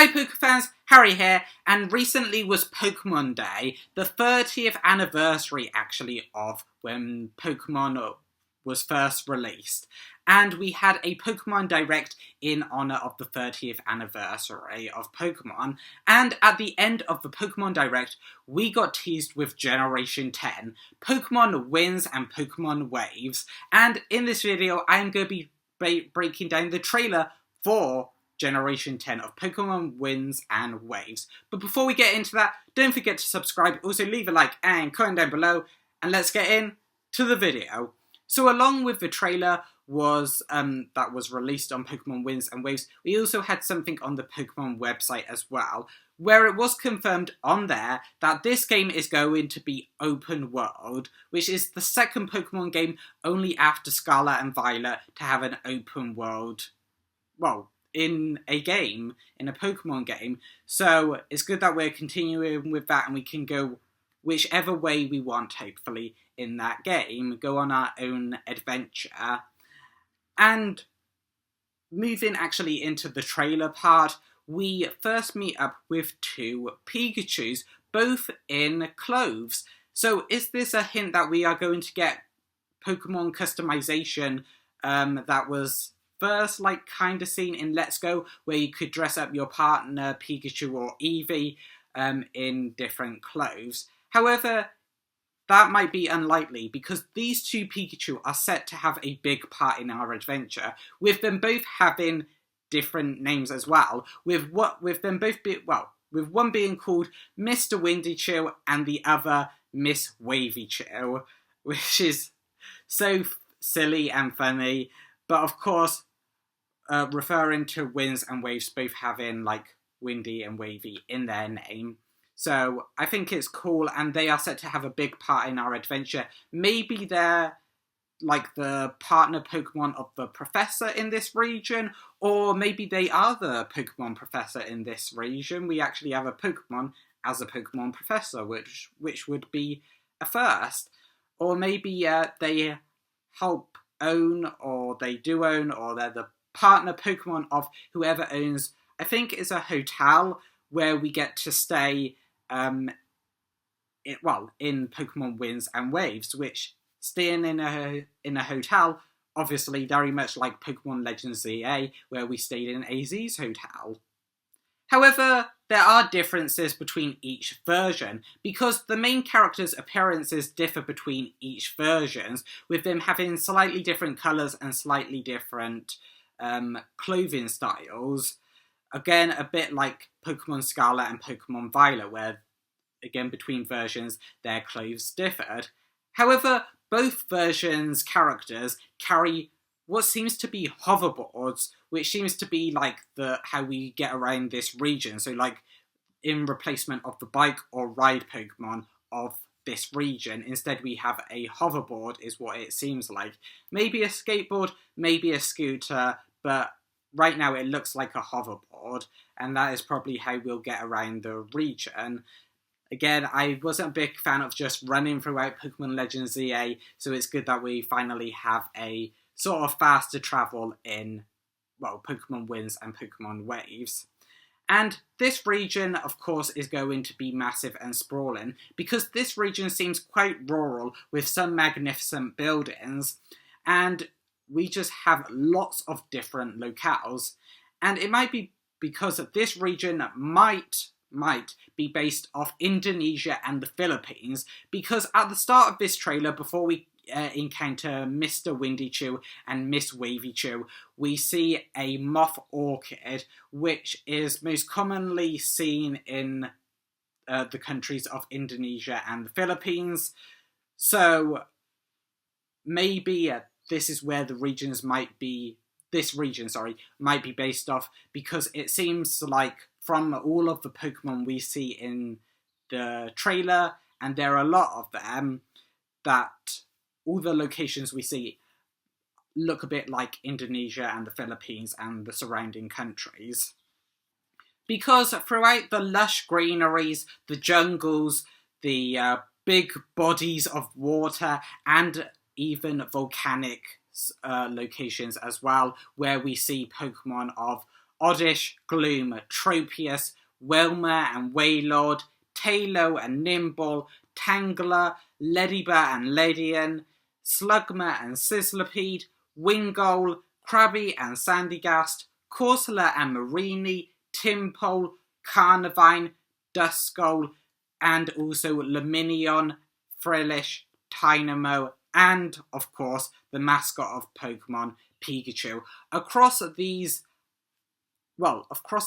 Hi Pokefans, Harry here, and recently was Pokemon Day, the 30th anniversary actually of when Pokemon was first released. And we had a Pokemon Direct in honour of the 30th anniversary of Pokemon, and at the end of the Pokemon Direct, we got teased with Generation 10, Pokemon Winds and Pokemon Waves, and in this video I'm going to be breaking down the trailer for Generation 10 of Pokemon Winds and Waves. But before we get into that, don't forget to subscribe, also leave a like and comment down below, and let's get into the video. So along with the trailer that was released on Pokemon Winds and Waves, we also had something on the Pokemon website as well, where it was confirmed on there that this game is going to be open world, which is the second Pokemon game only after Scarlet and Violet to have an open world, well, in a game, in a Pokemon game. So it's good that we're continuing with that and we can go whichever way we want, hopefully, in that game, go on our own adventure. And moving actually into the trailer part, we first meet up with two Pikachus, both in clothes. So is this a hint that we are going to get Pokemon customization that was first kind of seen in Let's Go, where you could dress up your partner, Pikachu or Eevee, in different clothes? However, that might be unlikely because these two Pikachu are set to have a big part in our adventure, with them both having different names as well, with one being called Mr. Windychew and the other Miss Wavychew, which is so silly and funny. But of course, referring to Winds and Waves both having Windy and Wavy in their name. So I think it's cool, and they are set to have a big part in our adventure. Maybe they're the partner Pokemon of the Professor in this region, or maybe they are the Pokemon Professor in this region. We actually have a Pokemon as a Pokemon Professor, which would be a first. Or maybe they help own, or they do own, or they're the partner Pokemon of whoever owns, I think it's a hotel where we get to stay in Pokemon Winds and Waves, which staying in a hotel, obviously very much like Pokemon Legends ZA, where we stayed in AZ's hotel. However, there are differences between each version, because the main characters' appearances differ between each versions, with them having slightly different colours and slightly different clothing styles. Again, a bit like Pokemon Scarlet and Pokemon Violet, where, again, between versions, their clothes differed. However, both versions' characters carry what seems to be hoverboards, which seems to be how we get around this region. So, in replacement of the bike or ride Pokemon of this region, instead we have a hoverboard, is what it seems like. Maybe a skateboard, maybe a scooter, but right now it looks like a hoverboard, and that is probably how we'll get around the region. Again, I wasn't a big fan of just running throughout Pokemon Legends ZA, so it's good that we finally have a sort of faster travel in, Pokemon Winds and Pokemon Waves. And this region, of course, is going to be massive and sprawling, because this region seems quite rural with some magnificent buildings, and we just have lots of different locales. And it might be because of this region might be based off Indonesia and the Philippines, because at the start of this trailer, before we encounter Mr. Windychew and Miss Wavychew, we see a moth orchid, which is most commonly seen in the countries of Indonesia and the Philippines. So maybe this is where the regions might be based off, because it seems like from all of the Pokemon we see in the trailer, and there are a lot of them, that all the locations we see look a bit like Indonesia and the Philippines and the surrounding countries. Because throughout the lush greeneries, the jungles, the big bodies of water, and even volcanic locations as well, where we see Pokemon of Oddish, Gloom, Tropius, Wilmer and Waylord, Talo and Nimble, Tangler, Leddyba and Ledian, Slugma and Sizzlipede, Wingole, Krabby and Sandygast, Corsola and Marini, Timpole, Carnivine, Duskull, and also Luminion, Frillish, Tynamo, and, of course, the mascot of Pokemon, Pikachu. Across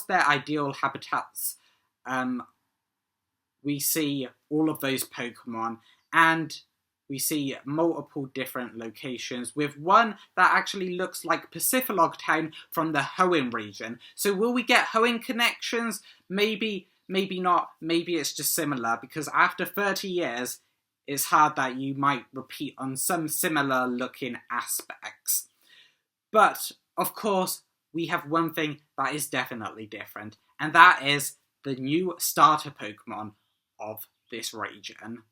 their ideal habitats, we see all of those Pokemon, and we see multiple different locations, with one that actually looks like Pacifilog Town from the Hoenn region. So will we get Hoenn connections? Maybe not. Maybe it's just similar, because after 30 years, it's hard that you might repeat on some similar looking aspects. But, of course, we have one thing that is definitely different, and that is the new starter Pokemon of this region.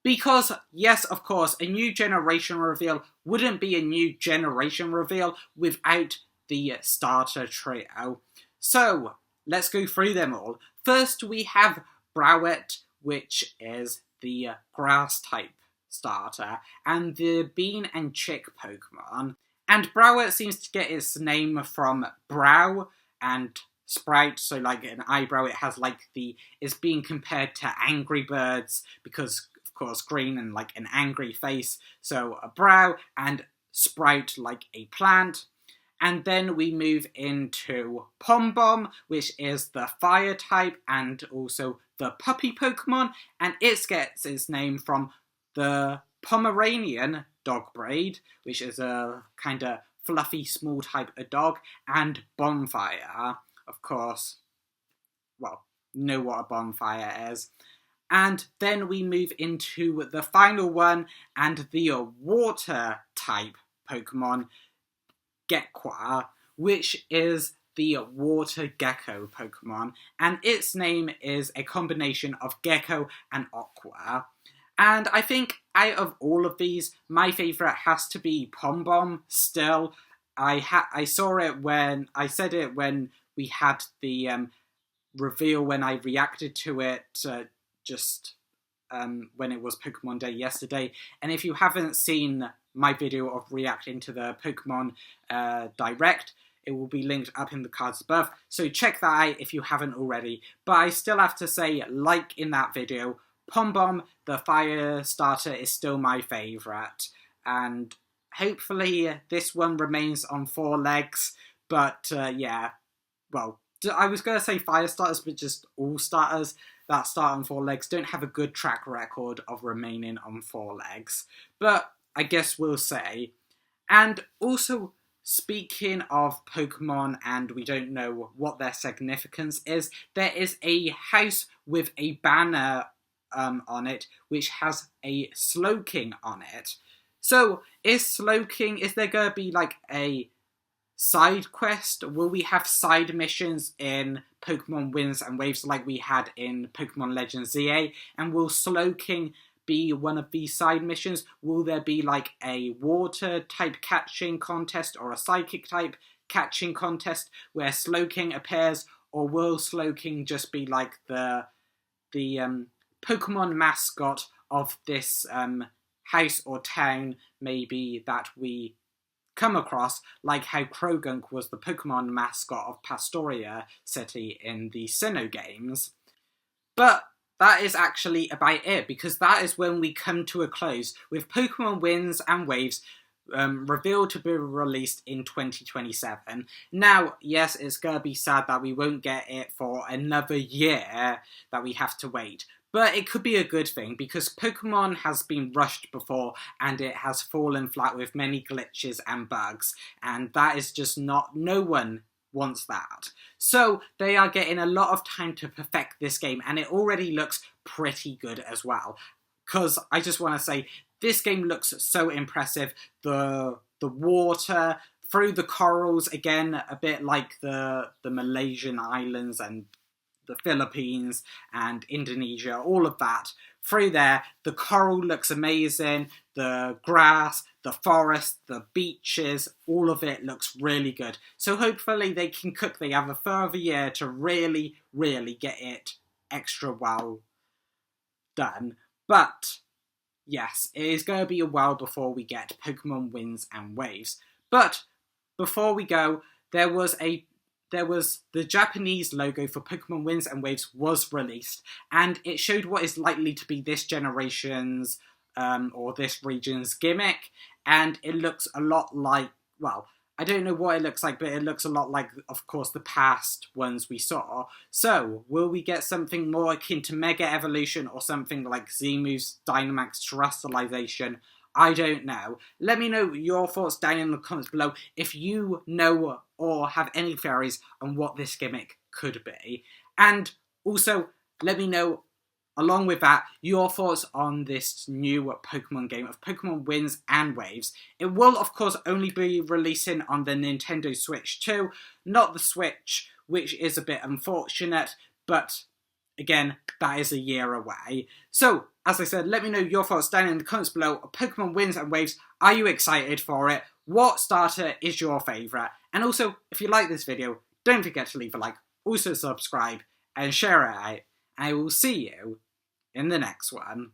Because, yes, of course, a new generation reveal wouldn't be a new generation reveal without the starter trio. So, let's go through them all. First, we have Browett, which is the grass-type starter, and the Bean and Chick Pokemon. And Browett seems to get its name from brow and sprout, so like an eyebrow, it has like it's being compared to Angry Birds, because of course green and like an angry face, so a brow, and sprout like a plant. And then we move into Pom Bomb, which is the fire type and also the puppy Pokemon, and it gets its name from the Pomeranian dog breed, which is a kind of fluffy, small type of dog, and Bonfire, of course. Well, you know what a bonfire is. And then we move into the final one, and the water type Pokemon, Gekwa, which is the water gecko Pokemon, and its name is a combination of gecko and aqua. And I think out of all of these, my favourite has to be Pom Bomb still. I saw it when I said it when we had the reveal, when I reacted to it when it was Pokemon Day yesterday. And if you haven't seen my video of reacting to the Pokemon Direct, it will be linked up in the cards above. So check that out if you haven't already. But I still have to say, like in that video, Pom Bomb, the fire starter, is still my favourite. And hopefully this one remains on 4 legs. But yeah, well, I was going to say fire starters, but just all starters that start on 4 legs don't have a good track record of remaining on 4 legs. But I guess we'll say. And also, speaking of Pokemon, and we don't know what their significance is, there is a house with a banner on it, which has a Slowking on it. So, is there going to be like a side quest? Will we have side missions in Pokemon Winds and Waves like we had in Pokemon Legends ZA? And will Slowking be one of these side missions? Will there be like a water type catching contest or a psychic type catching contest where Slowking appears? Or will Slowking just be like the Pokemon mascot of this house or town, maybe, that we come across, like how Krogunk was the Pokemon mascot of Pastoria City in the Sinnoh games? But that is actually about it, because that is when we come to a close with Pokemon Winds and Waves revealed to be released in 2027. Now, yes, it's gonna be sad that we won't get it for another year, that we have to wait. But it could be a good thing, because Pokemon has been rushed before and it has fallen flat with many glitches and bugs. And that is just no one wants that. So they are getting a lot of time to perfect this game, and it already looks pretty good as well. Because I just want to say, this game looks so impressive. The water through the corals, again, a bit like the Malaysian islands and the Philippines and Indonesia, all of that, through there, the coral looks amazing, the grass, the forest, the beaches, all of it looks really good. So hopefully they have a further year to really, really get it extra well done. But yes, it is going to be a while before we get Pokemon Winds and Waves. But before we go, there was the Japanese logo for Pokemon Winds and Waves was released, and it showed what is likely to be this generation's or this region's gimmick, and it looks a lot like, well, I don't know what it looks like, but it looks a lot like, of course, the past ones we saw. So, will we get something more akin to Mega Evolution or something like Zemu's Dynamax Terrestrialization? I don't know. Let me know your thoughts down in the comments below if you know or have any theories on what this gimmick could be. And also, let me know, along with that, your thoughts on this new Pokemon game of Pokemon Winds and Waves. It will, of course, only be releasing on the Nintendo Switch 2, not the Switch, which is a bit unfortunate, but again, that is a year away. So, as I said, let me know your thoughts down in the comments below. Pokemon Winds and Waves, are you excited for it? What starter is your favourite? And also, if you like this video, don't forget to leave a like, also subscribe, and share it out. I will see you in the next one.